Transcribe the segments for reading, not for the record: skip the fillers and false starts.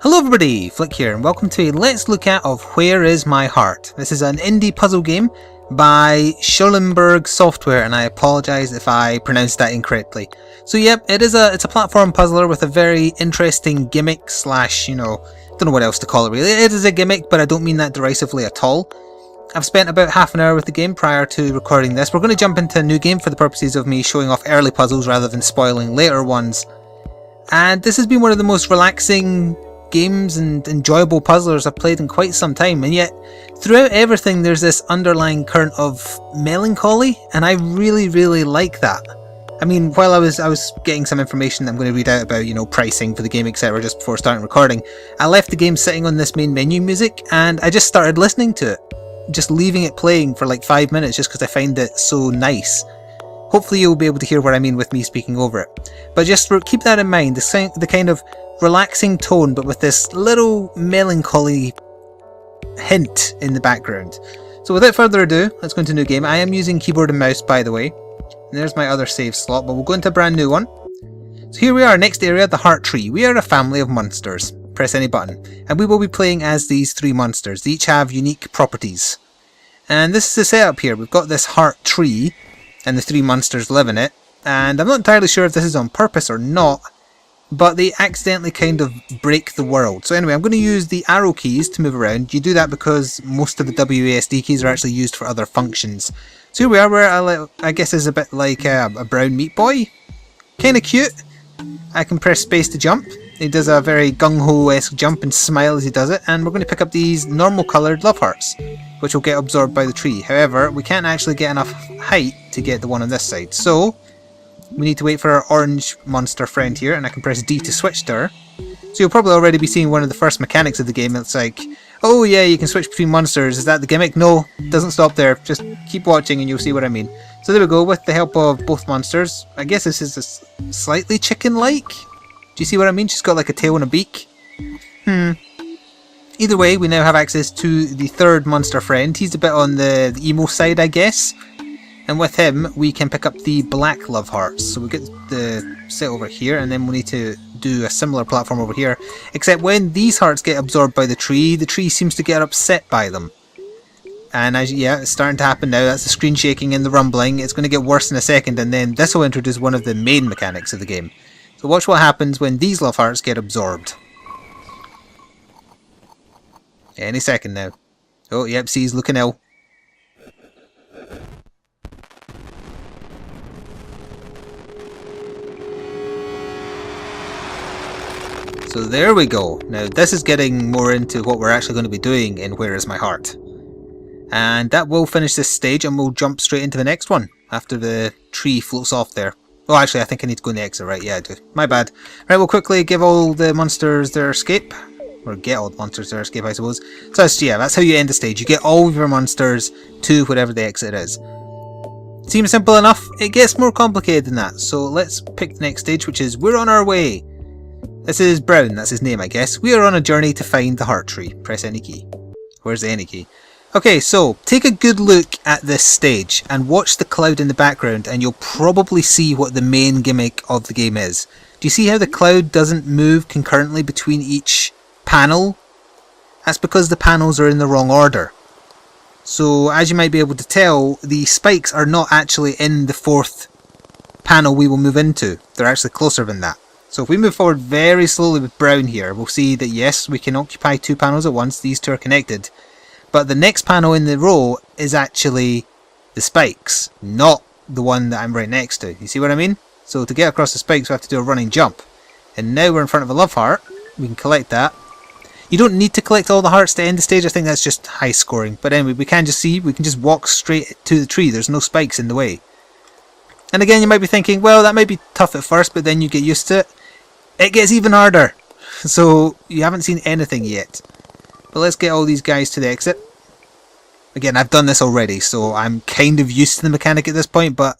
Hello everybody, Flik here, and welcome to a Let's Look At of Where Is My Heart. This is an indie puzzle game by Schellenberg Software, and I apologise if I pronounced that incorrectly. So yep, it's a platform puzzler with a very interesting gimmick slash, don't know what else to call it really. It is a gimmick, but I don't mean that derisively at all. I've spent about half an hour with the game prior to recording this. We're going to jump into a new game for the purposes of me showing off early puzzles rather than spoiling later ones. And this has been one of the most relaxing games and enjoyable puzzlers I've played in quite some time, and yet throughout everything there's this underlying current of melancholy, and I really like that. I mean, while I was getting some information that I'm going to read out about, pricing for the game, etc. just before starting recording, I left the game sitting on this main menu music and I just started listening to it, just leaving it playing for like 5 minutes just because I find it so nice. Hopefully you'll be able to hear what I mean with me speaking over it. But just keep that in mind, the kind of relaxing tone, but with this little melancholy hint in the background. So without further ado, let's go into a new game. I am using keyboard and mouse, by the way. And there's my other save slot, but we'll go into a brand new one. So here we are, next area, the Heart Tree. We are a family of monsters. Press any button. And we will be playing as these three monsters. They each have unique properties. And this is the setup here. We've got this Heart Tree, and the three monsters live in it. And I'm not entirely sure if this is on purpose or not, but they accidentally kind of break the world. So anyway, I'm going to use the arrow keys to move around. You do that because most of the WASD keys are actually used for other functions. So here we are, where I guess is a bit like a brown meat boy. Kind of cute. I can press space to jump. He does a very gung-ho-esque jump and smile as he does it. And we're going to pick up these normal coloured love hearts, which will get absorbed by the tree. However, we can't actually get enough height to get the one on this side. So we need to wait for our orange monster friend here, and I can press D to switch to her. So you'll probably already be seeing one of the first mechanics of the game. It's like, oh yeah, you can switch between monsters. Is that the gimmick? No, doesn't stop there. Just keep watching and you'll see what I mean. So there we go, with the help of both monsters. I guess this is a slightly chicken-like. Do you see what I mean? She's got like a tail and a beak. Either way, we now have access to the third monster friend. He's a bit on the emo side, I guess. And with him, we can pick up the black love hearts. So we get the set over here, and then we need to do a similar platform over here. Except when these hearts get absorbed by the tree seems to get upset by them. And it's starting to happen now. That's the screen shaking and the rumbling. It's going to get worse in a second, and then this will introduce one of the main mechanics of the game. So watch what happens when these love hearts get absorbed. Any second now. Oh, yep, see, he's looking ill. So there we go. Now this is getting more into what we're actually going to be doing in Where Is My Heart. And that will finish this stage, and we'll jump straight into the next one after the tree floats off there. Oh, actually I think I need to go in the exit, right? Yeah, I do. My bad. Right, we'll quickly give all the monsters their escape. Or get all the monsters their escape, I suppose. So that's how you end the stage. You get all of your monsters to whatever the exit is. Seems simple enough. It gets more complicated than that. So let's pick the next stage, which is We're on Our Way. This is Brown, that's his name I guess. We are on a journey to find the Heart Tree. Press any key. Where's the any key? Okay, so take a good look at this stage and watch the cloud in the background, and you'll probably see what the main gimmick of the game is. Do you see how the cloud doesn't move concurrently between each panel? That's because the panels are in the wrong order. So as you might be able to tell, the spikes are not actually in the fourth panel we will move into. They're actually closer than that. So if we move forward very slowly with Brown here, we'll see that yes, we can occupy two panels at once. These two are connected. But the next panel in the row is actually the spikes, not the one that I'm right next to. You see what I mean? So to get across the spikes, we have to do a running jump. And now we're in front of a love heart. We can collect that. You don't need to collect all the hearts to end the stage. I think that's just high scoring. But anyway, we can just walk straight to the tree. There's no spikes in the way. And again, you might be thinking, well, that might be tough at first, but then you get used to it. It gets even harder. So you haven't seen anything yet. But let's get all these guys to the exit. Again, I've done this already, so I'm kind of used to the mechanic at this point, but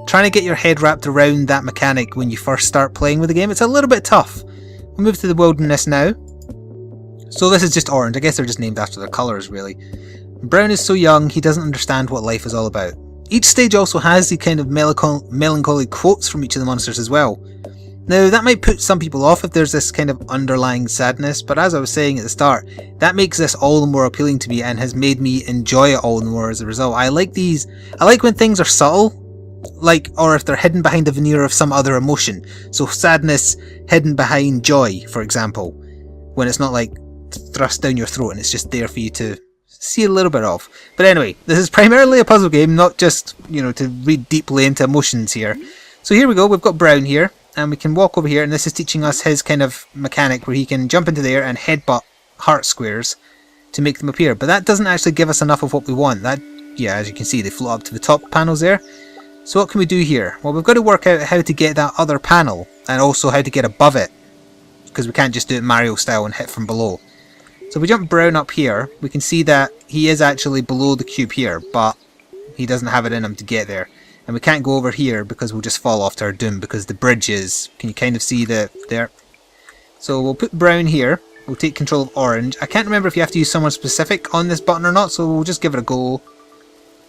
trying to get your head wrapped around that mechanic when you first start playing with the game, it's a little bit tough. We'll move to the wilderness now. So this is just orange. I guess they're just named after their colours, really. Brown is so young, he doesn't understand what life is all about. Each stage also has the kind of melancholy quotes from each of the monsters as well. Now that might put some people off if there's this kind of underlying sadness, but as I was saying at the start, that makes this all the more appealing to me and has made me enjoy it all the more as a result. I like when things are subtle, like, or if they're hidden behind a veneer of some other emotion. So sadness hidden behind joy, for example, when it's not like thrust down your throat and it's just there for you to see a little bit of. But anyway, this is primarily a puzzle game, not just, you know, to read deeply into emotions here. So here we go, we've got Brown here, and we can walk over here, and this is teaching us his kind of mechanic where he can jump into there and headbutt heart squares to make them appear. But that doesn't actually give us enough of what we want. That, yeah, as you can see, they float up to the top panels there. So what can we do here? Well, we've got to work out how to get that other panel, and also how to get above it, because we can't just do it Mario style and hit from below. So if we jump Brown up here, we can see that he is actually below the cube here, but he doesn't have it in him to get there. And we can't go over here because we'll just fall off to our doom, because the bridge is, can you kind of see there? So we'll put Brown here, we'll take control of Orange. I can't remember if you have to use someone specific on this button or not, so we'll just give it a go.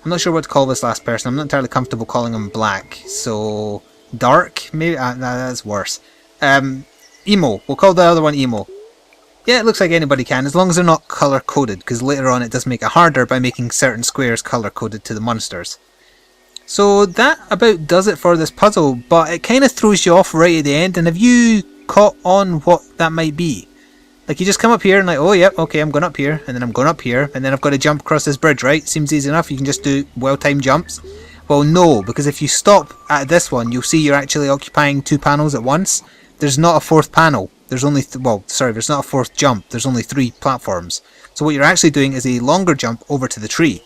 I'm not sure what to call this last person, I'm not entirely comfortable calling him Black, so Dark, maybe? Nah, that's worse. Emo, we'll call the other one Emo. Yeah, it looks like anybody can, as long as they're not colour coded, because later on it does make it harder by making certain squares colour coded to the monsters. So that about does it for this puzzle, but it kind of throws you off right at the end, and have you caught on what that might be? Like, you just come up here and like, oh yep, okay, I'm going up here, and then I'm going up here, and then I've got to jump across this bridge, right? Seems easy enough, you can just do well-timed jumps. Well, no, because if you stop at this one, you'll see you're actually occupying 2 panels at once. There's not a 4th panel. There's only, there's not a 4th jump. There's only 3 platforms. So what you're actually doing is a longer jump over to the tree.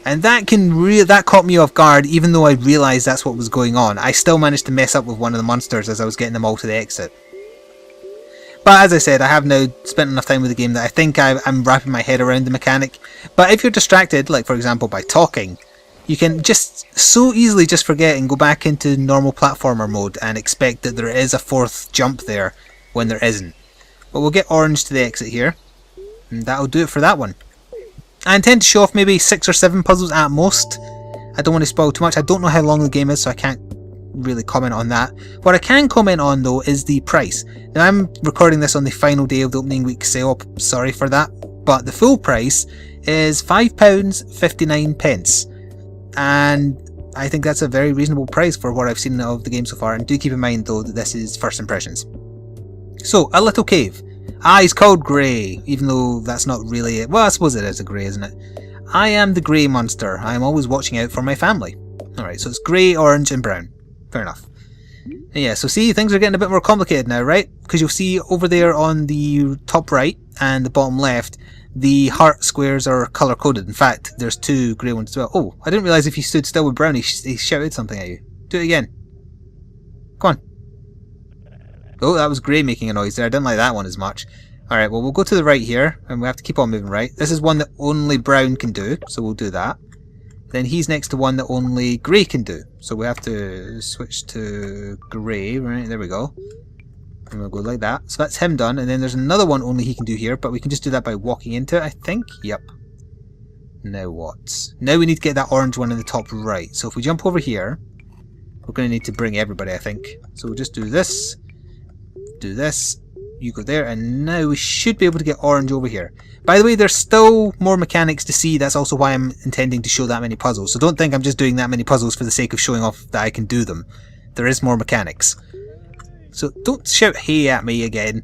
And that that caught me off guard, even though I realised that's what was going on. I still managed to mess up with one of the monsters as I was getting them all to the exit. But as I said, I have now spent enough time with the game that I think I'm wrapping my head around the mechanic. But if you're distracted, like for example by talking, you can just so easily just forget and go back into normal platformer mode and expect that there is a 4th jump there when there isn't. But we'll get Orange to the exit here, and that'll do it for that one. I intend to show off maybe 6 or 7 puzzles at most. I don't want to spoil too much. I don't know how long the game is, so I can't really comment on that. What I can comment on though is the price. Now I'm recording this on the final day of the opening week sale, sorry for that, but the full price is £5.59, and I think that's a very reasonable price for what I've seen of the game so far. And do keep in mind though that this is first impressions. So, a little cave. He's called Grey, even though that's not really it. Well, I suppose it is a grey, isn't it? I am the grey monster. I am always watching out for my family. Alright, so it's grey, orange and brown. Fair enough. And yeah, so see, things are getting a bit more complicated now, right? Because you'll see over there on the top right and the bottom left, the heart squares are colour coded. In fact, there's 2 grey ones as well. Oh, I didn't realise if you stood still with brown, he shouted something at you. Do it again. Come on. Oh, that was grey making a noise there. I didn't like that one as much. Alright, well, we'll go to the right here, and we have to keep on moving right. This is one that only brown can do, so we'll do that. Then he's next to one that only grey can do, so we have to switch to grey. Right, there we go. And we'll go like that. So that's him done, and then there's another one only he can do here, but we can just do that by walking into it, I think. Yep. Now what? Now we need to get that orange one in the top right. So if we jump over here, we're going to need to bring everybody, I think. So we'll just do this. Do this, you go there, and now we should be able to get orange over here. By the way, there's still more mechanics to see. That's also why I'm intending to show that many puzzles. So don't think I'm just doing that many puzzles for the sake of showing off that I can do them. There is more mechanics. So don't shout hey at me again.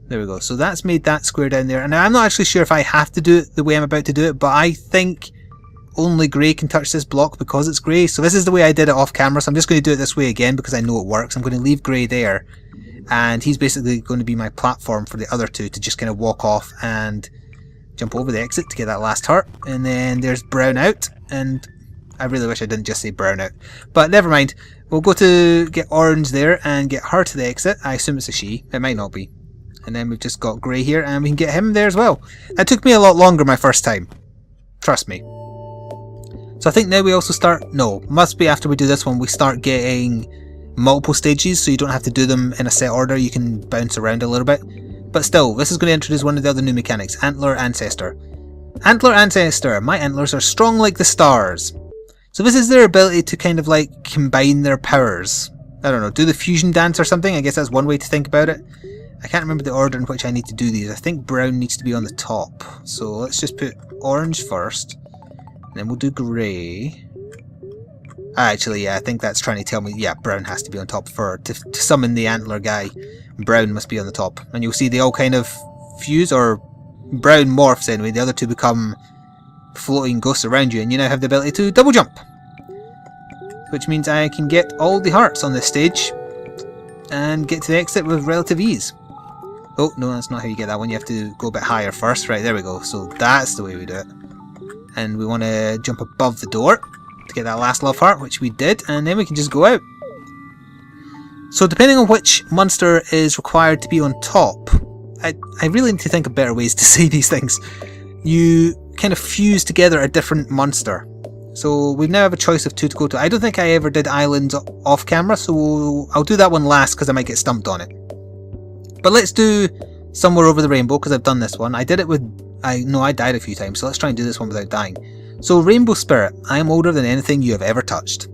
There we go. So that's made that square down there. And I'm not actually sure if I have to do it the way I'm about to do it, but I think only grey can touch this block because it's grey. So this is the way I did it off camera. So I'm just going to do it this way again because I know it works. I'm going to leave grey there. And he's basically going to be my platform for the other 2 to just kind of walk off and jump over the exit to get that last heart. And then there's brown out, and I really wish I didn't just say brown out, but never mind. We'll go to get orange there and get her to the exit. I assume it's a she, it might not be. And then we've just got grey here, and we can get him there as well. That took me a lot longer my first time, trust me. So I think now we also start, no, must be after we do this one, we start getting multiple stages, so you don't have to do them in a set order. You can bounce around a little bit, but still, this is going to introduce one of the other new mechanics, Antler Ancestor. Antler Ancestor. My antlers are strong like the stars. So this is their ability to kind of like combine their powers. I don't know, do the fusion dance or something. I guess that's one way to think about it. I can't remember the order in which I need to do these. I think brown needs to be on the top. So let's just put orange first. And then we'll do grey. Actually, yeah, I think that's trying to tell me, yeah, brown has to be on top to summon the antler guy. Brown must be on the top. And you'll see they all kind of fuse, or brown morphs anyway. The other two become floating ghosts around you, and you now have the ability to double jump. Which means I can get all the hearts on this stage and get to the exit with relative ease. Oh, no, that's not how you get that one. You have to go a bit higher first. Right, there we go. So that's the way we do it. And we want to jump above the door to get that last love heart, which we did, and then we can just go out. So depending on which monster is required to be on top, I really need to think of better ways to say these things. You kind of fuse together a different monster. So we now have a choice of two to go to. I don't think I ever did islands off camera, so I'll do that one last because I might get stumped on it. But let's do Somewhere Over the Rainbow, because I've done this one. I did it with... I died a few times, so let's try and do this one without dying. So, Rainbow Spirit. I am older than anything you have ever touched.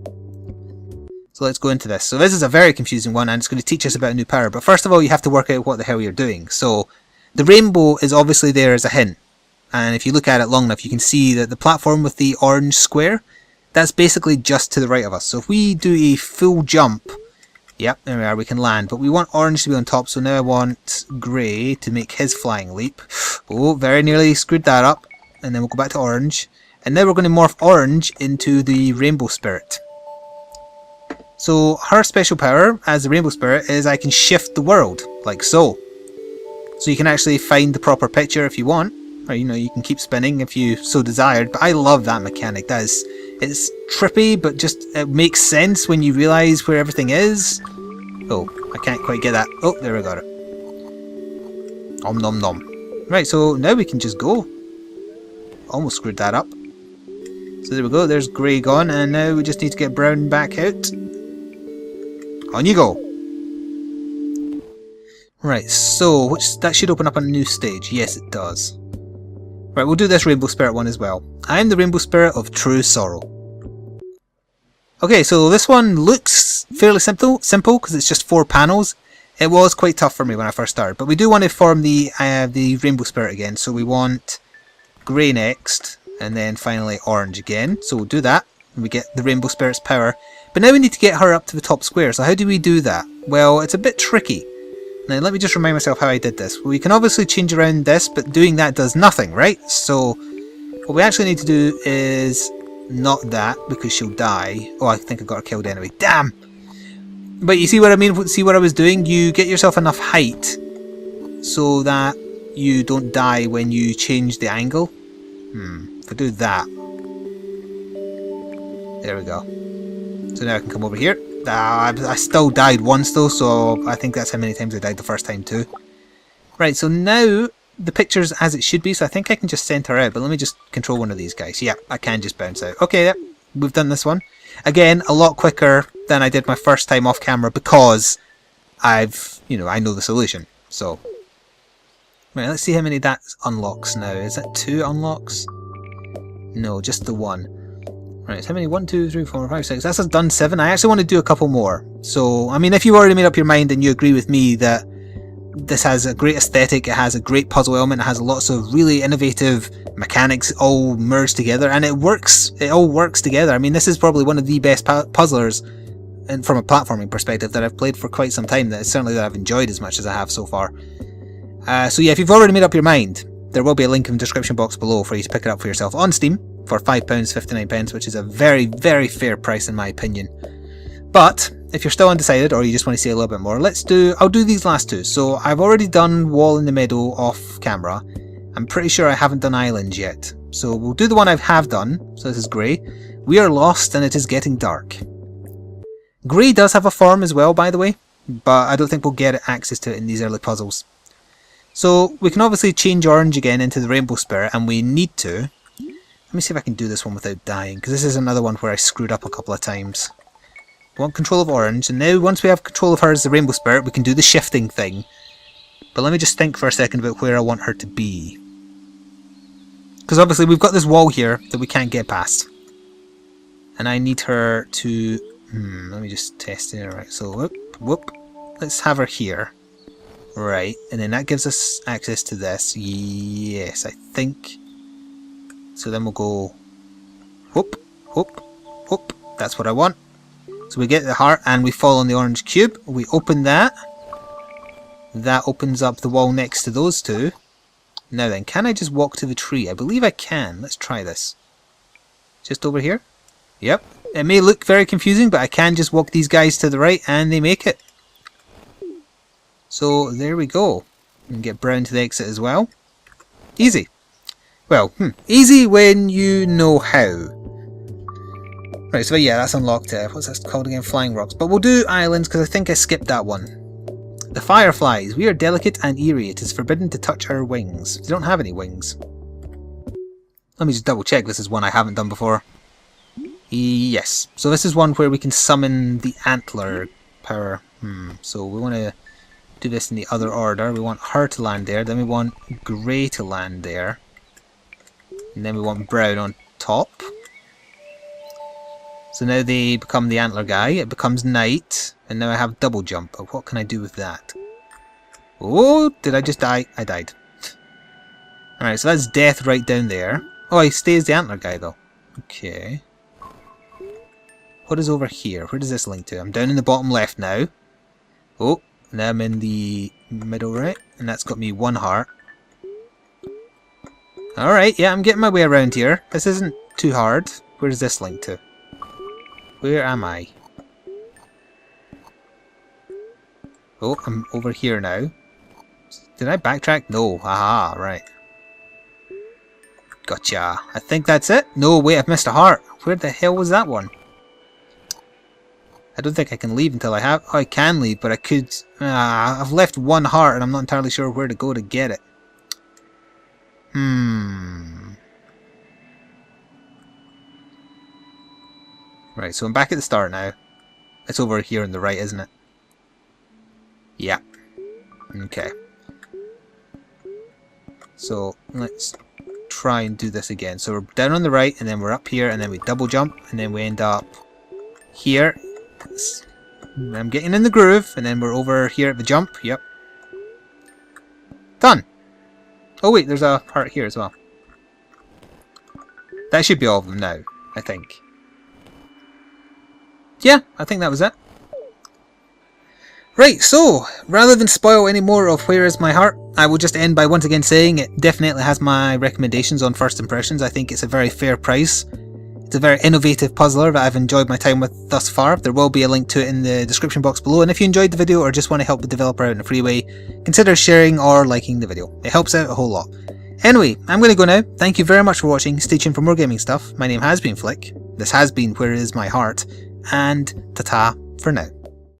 So let's go into this. So this is a very confusing one, and it's going to teach us about a new power. But first of all, you have to work out what the hell you're doing. So, the rainbow is obviously there as a hint. And if you look at it long enough, you can see that the platform with the orange square, that's basically just to the right of us. So if we do a full jump... Yep, there we are, we can land. But we want orange to be on top, so now I want grey to make his flying leap. Oh, very nearly screwed that up. And then we'll go back to orange. And now we're going to morph orange into the Rainbow Spirit. So her special power as the Rainbow Spirit is I can shift the world, like so. So you can actually find the proper picture if you want. Or, you know, you can keep spinning if you so desired. But I love that mechanic. It's trippy, but just it makes sense when you realise where everything is. Oh, I can't quite get that. Oh, there we got it. Om nom nom. Right, so now we can just go. Almost screwed that up. So there we go, there's grey gone, and now we just need to get brown back out. On you go. Right, so that should open up a new stage. Yes, it does. Right, we'll do this Rainbow Spirit one as well. I am the Rainbow Spirit of True Sorrow. Okay, so this one looks fairly simple because it's just 4 panels. It was quite tough for me when I first started, but we do want to form the Rainbow Spirit again. So we want grey next, and then finally orange again. So we'll do that, and we get the Rainbow Spirit's power. But now we need to get her up to the top square. So how do we do that? Well, it's a bit tricky. Now let me just remind myself how I did this. We can obviously change around this, but doing that does nothing, right? So what we actually need to do is not that, because she'll die. Oh, I think I got her killed anyway. Damn! But you see what I mean? See what I was doing? You get yourself enough height so that you don't die when you change the angle. If I do that. There we go. So now I can come over here. I still died once though, so I think that's how many times I died the first time too. Right, so now the picture's as it should be, so I think I can just send her out, but let me just control one of these guys. Yeah, I can just bounce out. Okay, yep, we've done this one. Again, a lot quicker than I did my first time off camera because I know the solution. So, right, let's see how many that unlocks now. Is that 2 unlocks? No, just the 1. Right, so how many? 1, 2, 3, 4, 5, 6. That's done 7. I actually want to do a couple more. So, I mean, if you've already made up your mind and you agree with me that this has a great aesthetic, it has a great puzzle element, it has lots of really innovative mechanics all merged together, and it all works together. I mean, this is probably one of the best puzzlers and from a platforming perspective that I've played for quite some time, that I've enjoyed as much as I have so far. So yeah, if you've already made up your mind, there will be a link in the description box below for you to pick it up for yourself on Steam for £5.59, which is a very, very fair price in my opinion. But if you're still undecided, or you just want to see a little bit more, I'll do these last 2. So I've already done Wall in the Meadow off camera. I'm pretty sure I haven't done Islands yet. So we'll do the one I have done. So this is Grey. We are lost and it is getting dark. Grey does have a form as well, by the way, but I don't think we'll get access to it in these early puzzles. So we can obviously change orange again into the Rainbow Spirit, and we need to. Let me see if I can do this one without dying, because this is another one where I screwed up a couple of times. We want control of orange, and now once we have control of her as the Rainbow Spirit, we can do the shifting thing. But let me just think for a second about where I want her to be. Because obviously we've got this wall here that we can't get past. And I need her to Let me just test it. Alright, so whoop, whoop. Let's have her here. Right, and then that gives us access to this. Yes, I think. So then we'll go whoop, whoop, whoop. That's what I want. So we get the heart and we fall on the orange cube. We open that. That opens up the wall next to those two. Now then, can I just walk to the tree? I believe I can. Let's try this. Just over here? Yep. It may look very confusing, but I can just walk these guys to the right and they make it. So there we go. And get Brown to the exit as well. Easy. Well, easy when you know how. Right, so yeah, that's unlocked. What's that called again? Flying rocks. But we'll do islands because I think I skipped that one. The fireflies. We are delicate and eerie. It is forbidden to touch our wings. They don't have any wings. Let me just double check. This is one I haven't done before. Yes. So this is one where we can summon the antler power. So we want to do this in the other order. We want her to land there. Then we want grey to land there. And then we want brown on top. So now they become the antler guy. It becomes night. And now I have double jump. But what can I do with that? Oh, did I just die? I died. Alright, so that's death right down there. Oh, he stays the antler guy though. Okay. What is over here? Where does this link to? I'm down in the bottom left now. Oh, now I'm in the middle right. And that's got me one heart. Alright, yeah, I'm getting my way around here. This isn't too hard. Where does this link to? Where am I? Oh, I'm over here now. Did I backtrack? No. Haha, right. Gotcha. I think that's it. No, wait, I've missed a heart. Where the hell was that one? I don't think I can leave until I have... Oh, I can leave, but I could... I've left one heart and I'm not entirely sure where to go to get it. Right, so I'm back at the start now. It's over here on the right, isn't it? Yeah. Okay. So, let's try and do this again. So we're down on the right, and then we're up here, and then we double jump, and then we end up here. I'm getting in the groove, and then we're over here at the jump. Yep. Done! Oh wait, there's a heart here as well. That should be all of them now, I think. Yeah, I think that was it. Right, so, rather than spoil any more of Where Is My Heart, I will just end by once again saying it definitely has my recommendations on first impressions. I think it's a very fair price. It's a very innovative puzzler that I've enjoyed my time with thus far. There will be a link to it in the description box below, and if you enjoyed the video or just want to help the developer out in a free way, consider sharing or liking the video. It helps out a whole lot. Anyway, I'm going to go now. Thank you very much for watching. Stay tuned for more gaming stuff. My name has been Flik. This has been Where Is My Heart. And ta-ta for now.